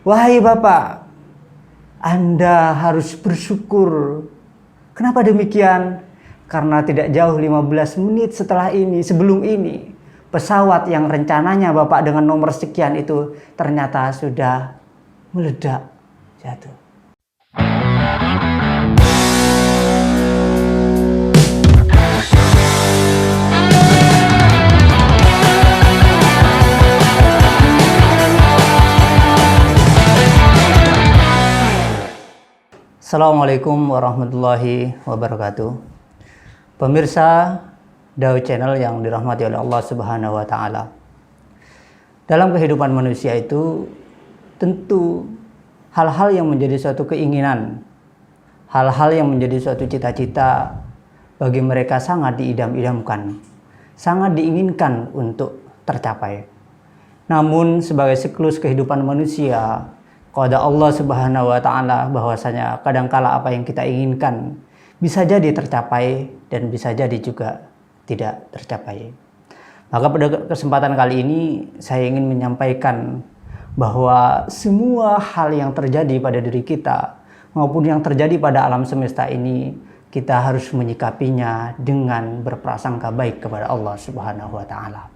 Wahai Bapak, Anda harus bersyukur. Kenapa demikian? Karena tidak jauh 15 menit setelah ini, sebelum ini, pesawat yang rencananya Bapak dengan nomor sekian itu ternyata sudah meledak, jatuh. Assalamualaikum warahmatullahi wabarakatuh. Pemirsa Daud Channel yang dirahmati oleh Allah Subhanahu wa taala. Dalam kehidupan manusia itu tentu hal-hal yang menjadi suatu keinginan, hal-hal yang menjadi suatu cita-cita bagi mereka sangat diidam-idamkan, sangat diinginkan untuk tercapai. Namun sebagai siklus kehidupan manusia, qada Allah Subhanahu wa taala bahwasanya kadangkala apa yang kita inginkan bisa jadi tercapai dan bisa jadi juga tidak tercapai. Maka pada kesempatan kali ini saya ingin menyampaikan bahwa semua hal yang terjadi pada diri kita maupun yang terjadi pada alam semesta ini, kita harus menyikapinya dengan berprasangka baik kepada Allah Subhanahu wa taala.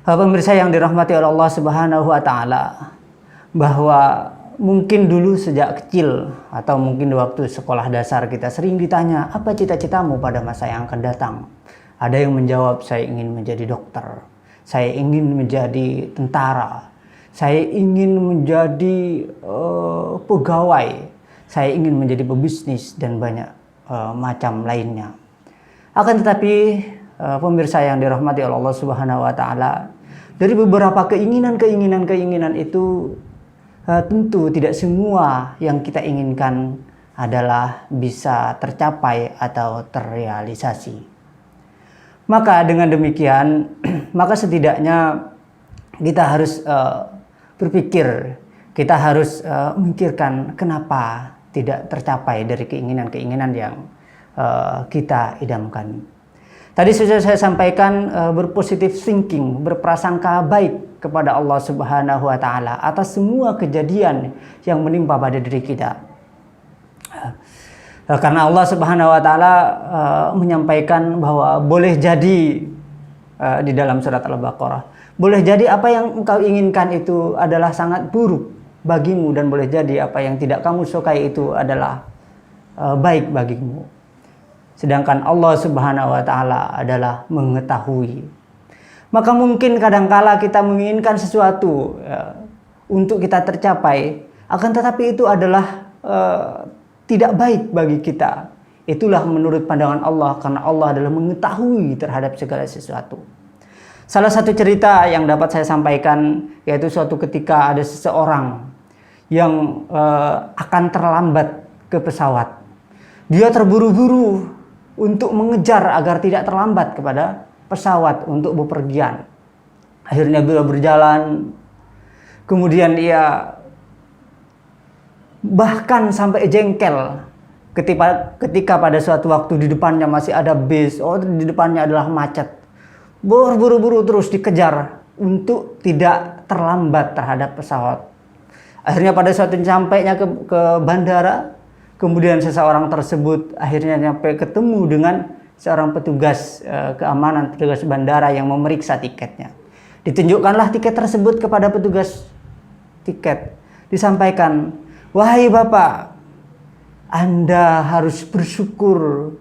Pemirsa yang dirahmati oleh Allah Subhanahu wa taala, bahwa mungkin dulu sejak kecil atau mungkin waktu sekolah dasar kita sering ditanya, apa cita-citamu pada masa yang akan datang? Ada yang menjawab, saya ingin menjadi dokter, saya ingin menjadi tentara, saya ingin menjadi pegawai, saya ingin menjadi pebisnis dan banyak macam lainnya. Akan tetapi pemirsa yang dirahmati oleh Allah Subhanahu wa taala, dari beberapa keinginan itu tentu tidak semua yang kita inginkan adalah bisa tercapai atau terrealisasi. Maka dengan demikian, maka setidaknya kita harus berpikir, kita harus memikirkan kenapa tidak tercapai dari keinginan-keinginan yang kita idamkan. Tadi sudah saya sampaikan berpositif thinking, berprasangka baik kepada Allah Subhanahu wa taala atas semua kejadian yang menimpa pada diri kita. Karena Allah Subhanahu wa taala menyampaikan bahwa boleh jadi di dalam surat Al-Baqarah, boleh jadi apa yang engkau inginkan itu adalah sangat buruk bagimu dan boleh jadi apa yang tidak kamu sukai itu adalah baik bagimu. Sedangkan Allah Subhanahu wa taala adalah mengetahui. Maka mungkin kadangkala kita menginginkan sesuatu untuk kita tercapai, akan tetapi itu adalah tidak baik bagi kita. Itulah menurut pandangan Allah, karena Allah adalah mengetahui terhadap segala sesuatu. Salah satu cerita yang dapat saya sampaikan yaitu suatu ketika ada seseorang yang akan terlambat ke pesawat. Dia terburu-buru untuk mengejar agar tidak terlambat kepada pesawat untuk bepergian. Akhirnya beliau berjalan, kemudian ia bahkan sampai jengkel ketika pada suatu waktu di depannya masih ada bis, di depannya adalah macet. Buru-buru terus dikejar untuk tidak terlambat terhadap pesawat. Akhirnya pada suatu sampainya ke bandara, kemudian seseorang tersebut akhirnya sampai ketemu dengan seorang petugas keamanan, petugas bandara yang memeriksa tiketnya. Ditunjukkanlah tiket tersebut kepada petugas tiket. Disampaikan, wahai Bapak, Anda harus bersyukur.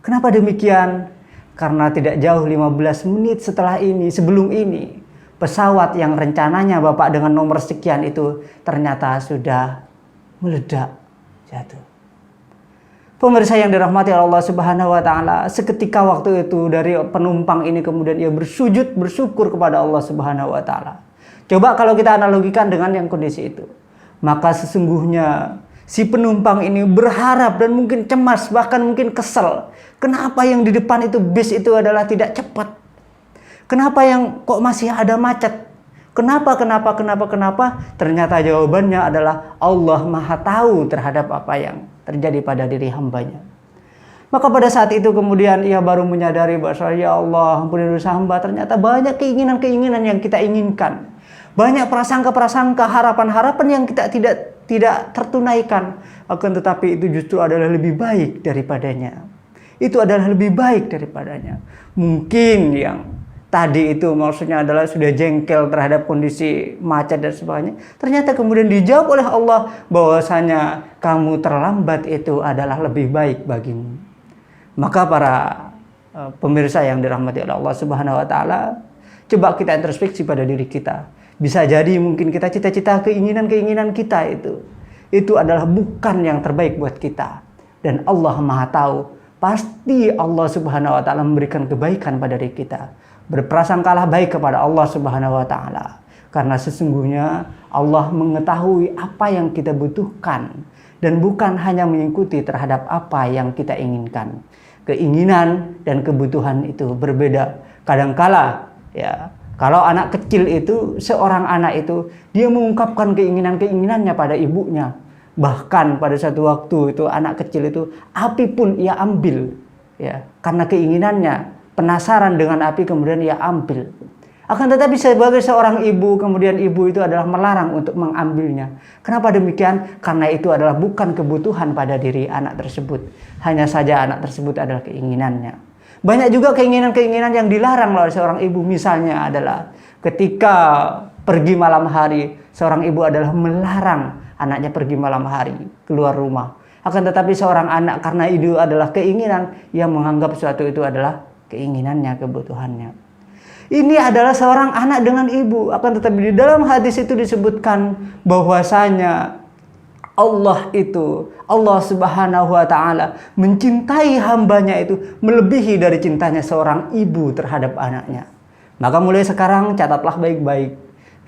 Kenapa demikian? Karena tidak jauh 15 menit setelah ini, sebelum ini, pesawat yang rencananya Bapak dengan nomor sekian itu ternyata sudah meledak, jatuh. Pemirsa yang dirahmati Allah Subhanahu wa taala, seketika waktu itu dari penumpang ini kemudian ia bersujud bersyukur kepada Allah Subhanahu wa taala. Coba kalau kita analogikan dengan yang kondisi itu, maka sesungguhnya si penumpang ini berharap dan mungkin cemas, bahkan mungkin kesal. Kenapa yang di depan itu bis itu adalah tidak cepat? Kenapa yang kok masih ada macet? Kenapa? Ternyata jawabannya adalah Allah Maha Tahu terhadap apa yang terjadi pada diri hambanya. Maka pada saat itu kemudian ia baru menyadari bahwa ya Allah, ampuni dosa hamba, ternyata banyak keinginan-keinginan yang kita inginkan. Banyak prasangka-prasangka, harapan-harapan yang kita tidak tertunaikan. Akan tetapi itu justru adalah lebih baik daripadanya. Itu adalah lebih baik daripadanya. Mungkin yang tadi itu maksudnya adalah sudah jengkel terhadap kondisi macet dan sebagainya. Ternyata kemudian dijawab oleh Allah bahwasanya kamu terlambat itu adalah lebih baik bagimu. Maka para pemirsa yang dirahmati oleh Allah Subhanahu wa taala, coba kita introspeksi pada diri kita. Bisa jadi mungkin kita cita-cita keinginan-keinginan kita itu adalah bukan yang terbaik buat kita. Dan Allah Maha tahu, pasti Allah Subhanahu wa taala memberikan kebaikan pada diri kita. Berprasangkalah baik kepada Allah Subhanahu wa taala. Karena sesungguhnya Allah mengetahui apa yang kita butuhkan dan bukan hanya mengikuti terhadap apa yang kita inginkan. Keinginan dan kebutuhan itu berbeda. Kadangkala ya, kalau anak kecil itu, seorang anak itu, dia mengungkapkan keinginan-keinginannya pada ibunya. Bahkan pada satu waktu itu anak kecil itu, api pun ia ambil. Ya, karena keinginannya, penasaran dengan api kemudian ia ambil. Akan tetapi sebagai seorang ibu, kemudian ibu itu adalah melarang untuk mengambilnya. Kenapa demikian? Karena itu adalah bukan kebutuhan pada diri anak tersebut. Hanya saja anak tersebut adalah keinginannya. Banyak juga keinginan-keinginan yang dilarang oleh seorang ibu. Misalnya adalah ketika pergi malam hari, seorang ibu adalah melarang anaknya pergi malam hari keluar rumah. Akan tetapi seorang anak karena itu adalah keinginan, ia menganggap sesuatu itu adalah keinginannya, kebutuhannya. Ini adalah seorang anak dengan ibu. Akan tetapi di dalam hadis itu disebutkan bahwasanya Allah Subhanahu wa taala mencintai hambanya itu melebihi dari cintanya seorang ibu terhadap anaknya. Maka mulai sekarang catatlah baik-baik.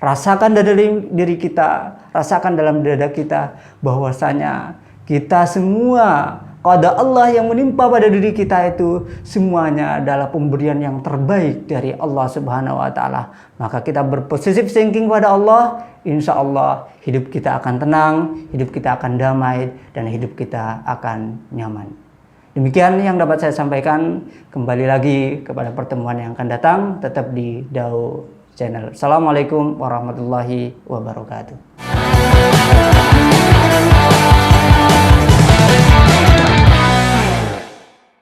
Rasakan dari diri kita, rasakan dalam dada kita bahwasanya kita semua qada Allah yang menimpa pada diri kita itu semuanya adalah pemberian yang terbaik dari Allah Subhanahu wa taala. Maka kita berpositif thinking pada Allah, insya Allah hidup kita akan tenang, hidup kita akan damai, dan hidup kita akan nyaman. Demikian yang dapat saya sampaikan. Kembali lagi kepada pertemuan yang akan datang, tetap di Dau Channel. Assalamualaikum warahmatullahi wabarakatuh.